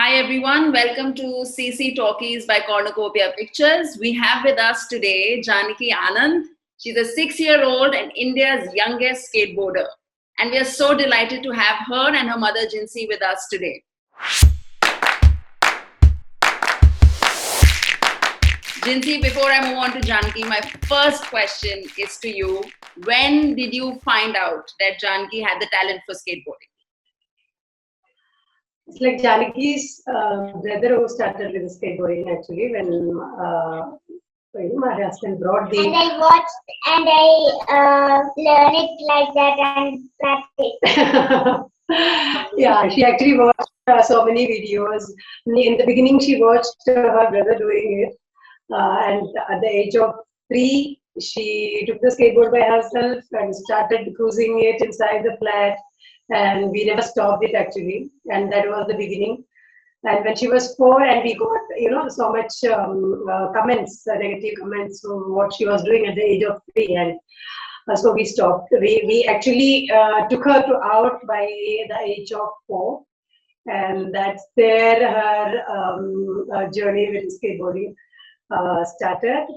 Hi everyone, welcome to CC Talkies by Cornucopia Pictures. We have with us today Janaki Anand. She's a 6-year-old and India's youngest skateboarder. And we are so delighted to have her and her mother Jincy with us today. Jincy, before I move on to Janaki, my first question is to you. When did you find out that Janaki had the talent for skateboarding? It's like Janaki's brother who started with skateboarding actually when my husband brought the... And I watched and I learned it like that and practiced. Yeah, she actually watched so many videos. In the beginning, she watched her brother doing it. And at the age of 3, she took the skateboard by herself and started cruising it inside the flat. And we never stopped it actually, and that was the beginning. And when she was 4, and we got so much comments, negative comments on what she was doing at the age of 3, and so we stopped. We actually took her out by the age of 4, and that's there her journey with skateboarding started.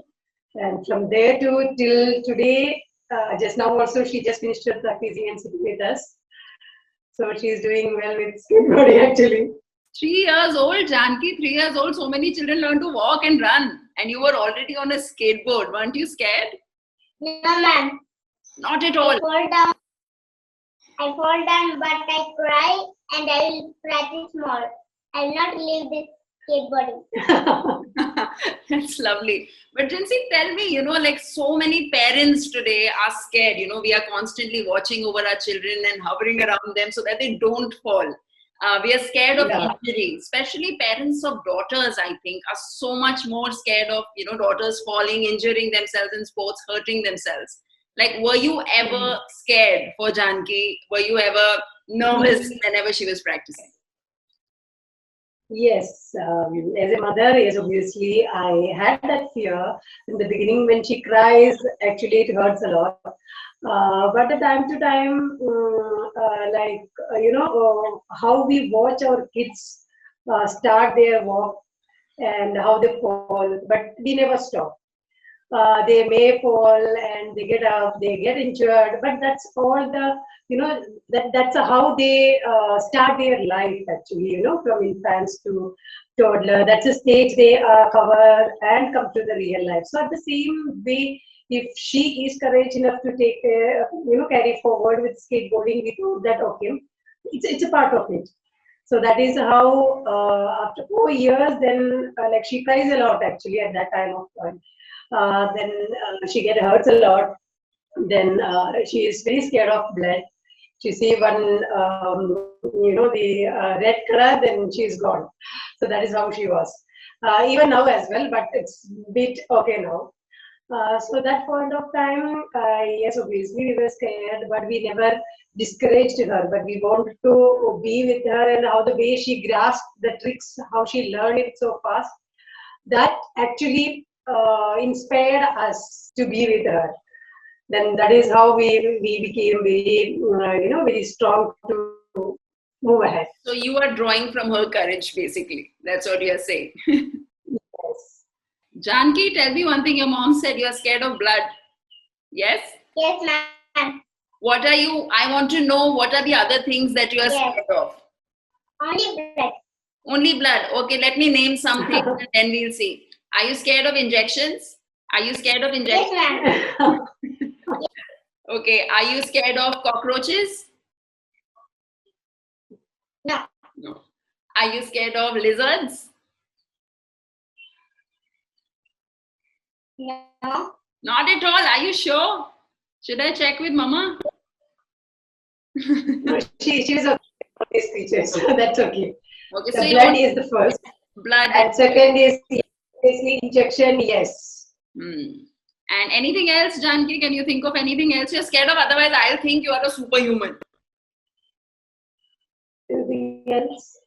And from there to till today, just now also she just finished her practicing and sitting with us. So she's doing well with skateboarding actually. 3 years old, Janaki, 3 years old, so many children learn to walk and run. And you were already on a skateboard. Weren't you scared? No, ma'am. Not at all. I fall down, but I cry and I will practice more. I will not leave this skateboarding. That's lovely. But Jincy, tell me, like so many parents today are scared. We are constantly watching over our children and hovering around them so that they don't fall. We are scared of injury, especially parents of daughters, I think, are so much more scared of, daughters falling, injuring themselves in sports, hurting themselves. Like, were you ever scared for Janaki? Were you ever nervous whenever she was practicing? Yes, as a mother, yes, obviously, I had that fear in the beginning. When she cries, actually it hurts a lot. But the time to time, how we watch our kids start their walk and how they fall, but we never stop. They may fall and they get up, they get injured, but that's all the, that's how they start their life actually, from infants to toddler. That's a stage they cover and come to the real life. So at the same way, if she is courage enough to take, carry forward with skateboarding, we know that, okay, it's a part of it. So that is how after 4 years, then she cries a lot actually at that time of time. Then she gets hurt a lot. Then she is very scared of blood. She see one, the red color, then she is gone. So that is how she was. Even now as well, but it's a bit okay now. So that point of time, yes, obviously we were scared, but we never discouraged her. But we wanted to be with her, and how the way she grasped the tricks, how she learned it so fast, that actually inspired us to be with her. Then that is how we became very, very strong to move ahead. So you are drawing from her courage, basically. That's what you're saying. Yes. Janaki, tell me one thing. Your mom said you're scared of blood. Yes? Yes, ma'am. What are you? I want to know what are the other things that you are scared of? Only blood. Only blood. Okay, let me name something and then we'll see. Are you scared of injections? Are you scared of injections? Yes, ma'am. Okay, are you scared of cockroaches? No. No. Are you scared of lizards? No. Not at all. Are you sure? Should I check with Mama? No, she was okay for these features, so that's okay. Okay, The so blood is the first. blood. And second is the injection, yes. And anything else, Janaki? Can you think of anything else you're scared of? Otherwise, I'll think you are a superhuman. Anything else?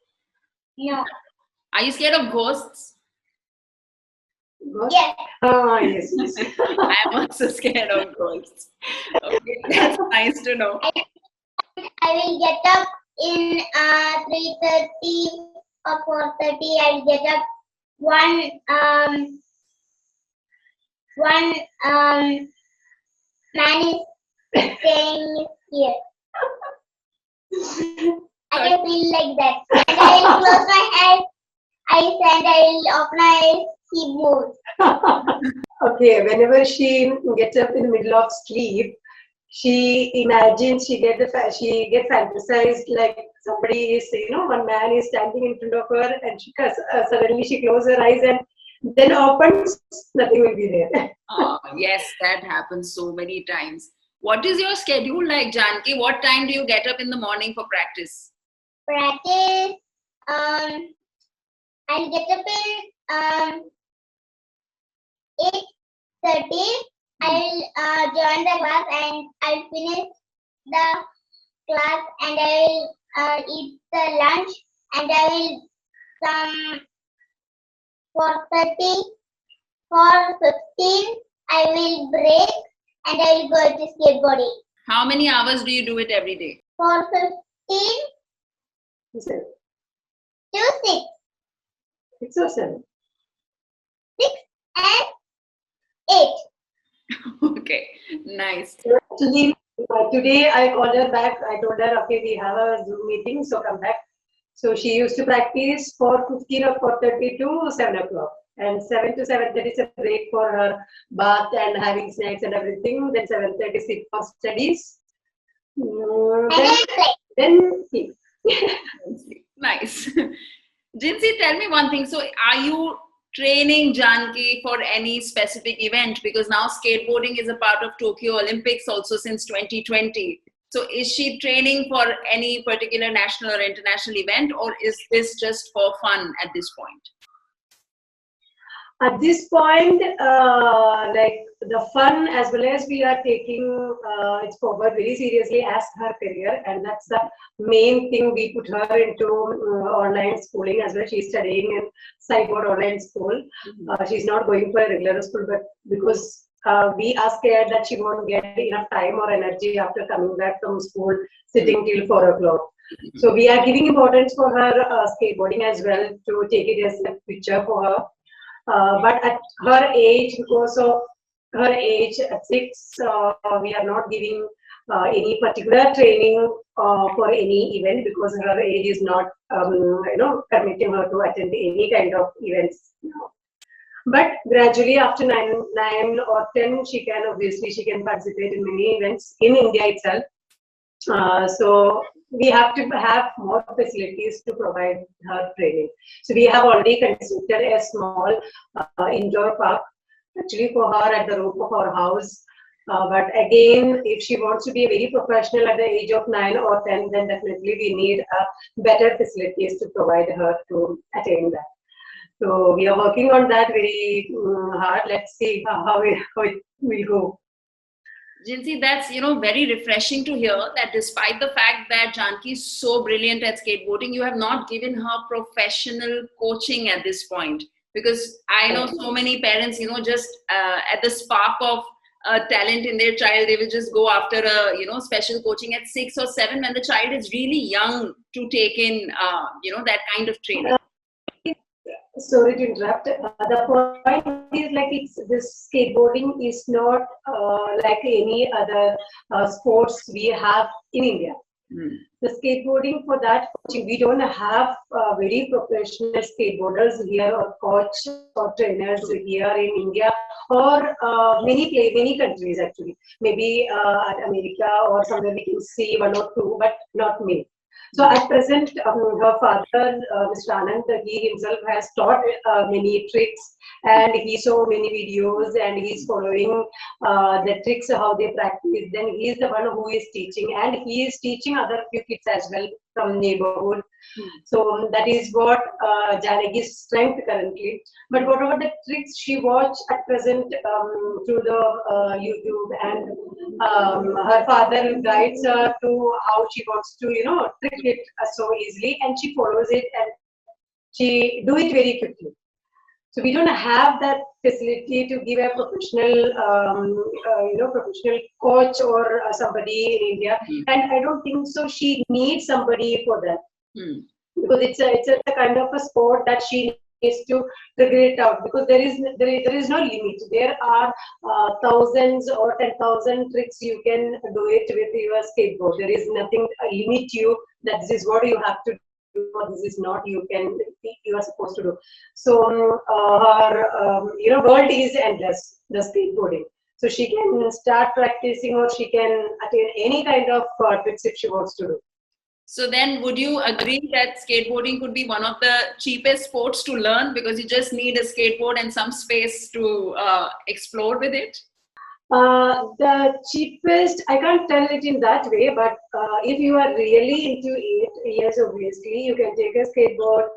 No. Are you scared of ghosts? Ghost? Yes. Yes, yes. I'm also scared of ghosts. Okay, that's nice to know. I will get up in 3:30 or 4:30. I'll get up. One man is staying here. I can feel like that. And I'll close my eyes and I'll open my eyes. He moves. Okay, whenever she gets up in the middle of sleep, she imagines, she get fantasized like somebody is, one man is standing in front of her, and suddenly she closes her eyes and then opens, nothing will be there. Yes, that happens so many times. What is your schedule like, Janaki? What time do you get up in the morning for practice? Practice, I'll get up in 8:30. I'll join the class and I'll finish the class and I'll eat the lunch and I will come 4:30. 4:15 I will break and I will go to skateboarding. How many hours do you do it every day? 4:15 7. to 6. 6 or 7? 6 and 8. Okay, nice. Actually, today I called her back. I told her, okay, we have a Zoom meeting, so come back. So she used to practice 4:15 or 4:30 to 7 o'clock. And 7 to 7:30 is a break for her bath and having snacks and everything. Then 7:30 sit for studies. Then sleep. Nice. Jincy, tell me one thing. So are you training Janaki for any specific event? Because now skateboarding is a part of Tokyo Olympics also since 2020. So is she training for any particular national or international event, or is this just for fun at this point? At this point, like the fun, as well as we are taking it forward very seriously as her career, and that's the main thing. We put her into online schooling as well. She's studying in Skateboard online school. She's not going for a regular school, but because we are scared that she won't get enough time or energy after coming back from school, sitting till 4 o'clock. So we are giving importance for her skateboarding as well, to take it as a future for her. But at her age, because of her age at 6, we are not giving any particular training for any event, because her age is not, permitting her to attend any kind of events. But gradually, after 9 or 10, she can participate in many events in India itself. So we have to have more facilities to provide her training. So we have already constructed a small indoor park, actually for her at the roof of our house. But again, if she wants to be very professional at the age of 9 or 10, then definitely we need better facilities to provide her to attain that. So we are working on that very hard. Let's see how it will go. Jincy, that's very refreshing to hear that despite the fact that Janaki is so brilliant at skateboarding, you have not given her professional coaching at this point. Because I know so many parents, just at the spark of talent in their child, they will just go after a special coaching at 6 or 7 when the child is really young to take in that kind of training. Sorry to interrupt. The point is, like, this skateboarding is not like any other sports we have in India. The skateboarding, for that coaching, we don't have very professional skateboarders here, or coach or trainers here in India, or many countries actually. Maybe at America or somewhere we can see 1 or 2, but not me. So at present, her father, Mr. Anand, he himself has taught many tricks, and he saw many videos, and he's following the tricks, how they practice. Then he is the one who is teaching, and he is teaching other few kids as well from neighborhood. So that is what Janaki's strength currently. But whatever the tricks she watched at present through the YouTube, and her father guides her to how she wants to, trick it so easily, and she follows it, and she do it very quickly. So we don't have that facility to give a professional, professional coach or somebody in India, and I don't think so. She needs somebody for that. because it's a kind of a sport that she needs to figure it out, because there is no limit. There are thousands or 10,000 tricks you can do it with your skateboard. There is nothing limit you that this is what you have to do, or this is not you are supposed to do. So her world is endless, the skateboarding. So she can start practicing, or she can attain any kind of tricks if she wants to do. So then would you agree that skateboarding could be one of the cheapest sports to learn, because you just need a skateboard and some space to explore with it? The cheapest, I can't tell it in that way, but if you are really into it, yes, obviously, you can take a skateboard,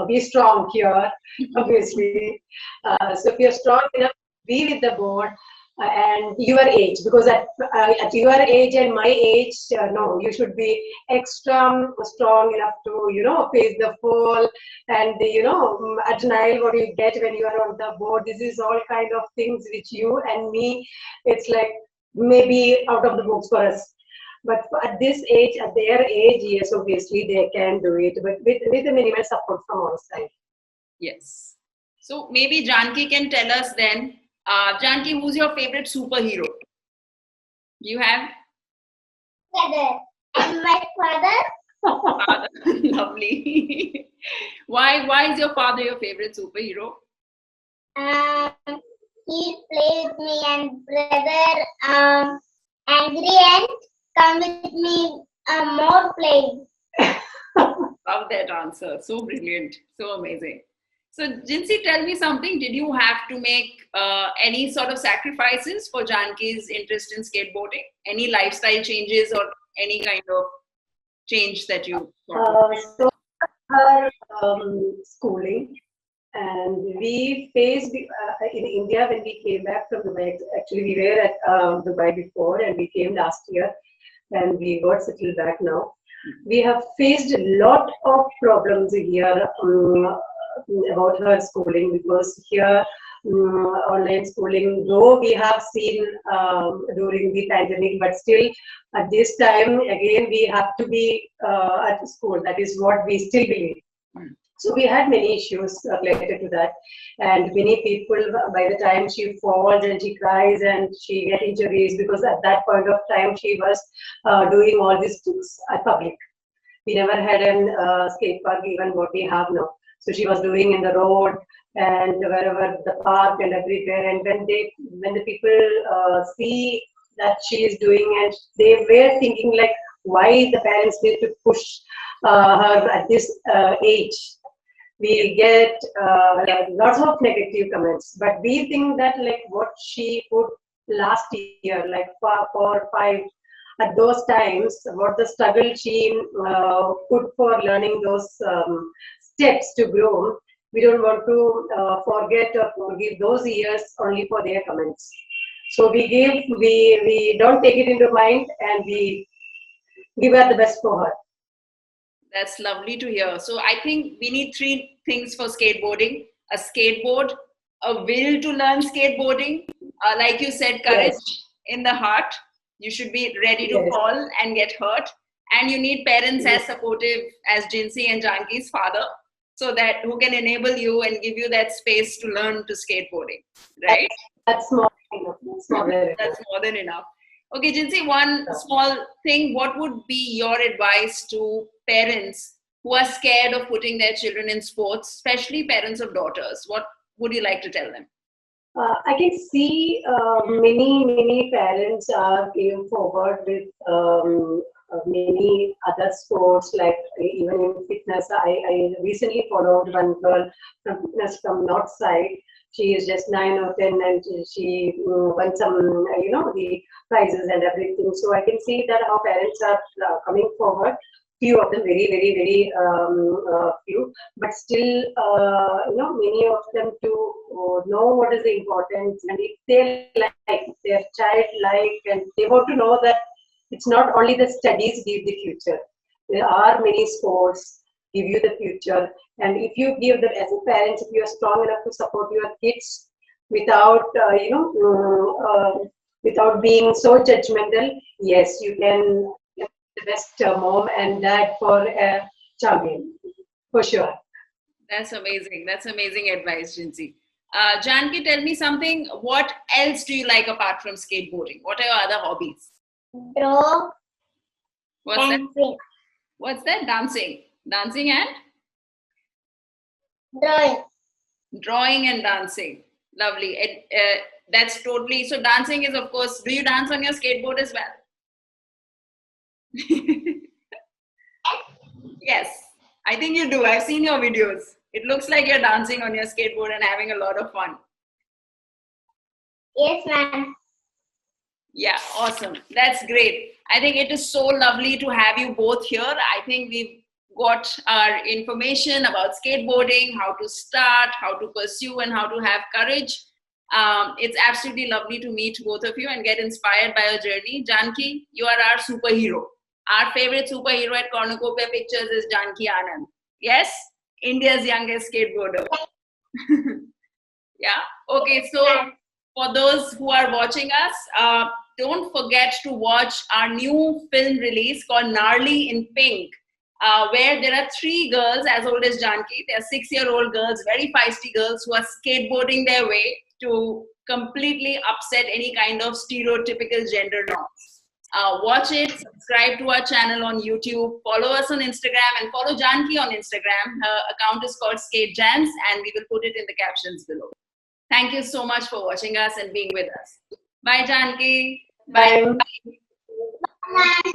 be strong here, obviously. So if you're strong enough, be with the board, and your age, because at your age and my age, no, you should be extra strong enough to face the fall, and adrenaline what you get when you are on the board. This is all kind of things which you and me, it's like maybe out of the books for us. But at this age, at their age, yes, obviously they can do it, but with a minimal support from our side. Yes. So maybe Janaki can tell us then, Janaki, who's your favorite superhero? You have? Father. And my father. Father. Lovely. Why is your father your favorite superhero? He play with me, and brother angry and come with me more playing. Love that answer. So brilliant. So amazing. So Jincy, tell me something. Did you have to make any sort of sacrifices for Janaki's interest in skateboarding? Any lifestyle changes or any kind of change that you saw? So her schooling, and we faced in India when we came back from Dubai. Actually, we were at Dubai before, and we came last year, and we got settled back now. We have faced a lot of problems here about her schooling, because here online schooling, though we have seen during the pandemic, but still at this time again we have to be at school. That is what we still believe. So we had many issues related to that, and many people, by the time she falls and she cries and she gets injuries, because at that point of time she was doing all these tricks at public. We never had a skate park even what we have now. So she was doing in the road and wherever the park and everywhere. And when the people see that she is doing, and they were thinking like, why the parents need to push her at this age. We get lots of negative comments, but we think that like what she put last year, like 4 or 5, at those times, what the struggle she put for learning those steps to grow, we don't want to forget or forgive those years only for their comments. So we don't take it into mind, and we give her the best for her. That's lovely to hear. So I think we need 3 things for skateboarding: a skateboard, a will to learn skateboarding, like you said, courage in the heart. You should be ready to fall and get hurt. And you need parents as supportive as Jincy and Janaki's father, so that who can enable you and give you that space to learn to skateboarding, right? That's more enough. That's more than enough. Okay, Jincy, one small thing. What would be your advice to parents who are scared of putting their children in sports, especially parents of daughters? What would you like to tell them? I can see many parents are came forward with many other sports, like even in fitness. I recently followed one girl from fitness from North Side. She is just 9 or 10, and she won some, the prizes and everything. So I can see that our parents are coming forward. Few of them, very few, but still, many of them to know what is the importance, and if they like their child and they want to know that it's not only the studies give the future. There are many sports give you the future, and if you give them, as a parent, if you are strong enough to support your kids without, without being so judgmental, yes, you can the best mom and dad for champion, for sure. That's amazing. That's amazing advice, Jincy. Janki, tell me something. What else do you like apart from skateboarding? What are your other hobbies? Draw, What's that? dancing, What's that? Dancing. Dancing and drawing. drawing and dancing. Lovely. That's totally. So dancing is, of course, do you dance on your skateboard as well? Yes, I think you do. I've seen your videos. It looks like you're dancing on your skateboard and having a lot of fun. Yes, ma'am. Yeah, awesome. That's great. I think it is so lovely to have you both here. I think we've got our information about skateboarding, how to start, how to pursue, and how to have courage. It's absolutely lovely to meet both of you and get inspired by your journey. Janaki, you are our superhero. Our favorite superhero at Cornucopia Pictures is Janaki Anand. Yes? India's youngest skateboarder. Yeah? Okay, so for those who are watching us, don't forget to watch our new film release called Gnarly in Pink, where there are 3 girls as old as Janaki. They are 6-year-old girls, very feisty girls who are skateboarding their way to completely upset any kind of stereotypical gender norms. Watch it, subscribe to our channel on YouTube, follow us on Instagram, and follow Janaki on Instagram. Her account is called SkateJans, and we will put it in the captions below. Thank you so much for watching us and being with us. Bye, Janaki. Bye. Bye.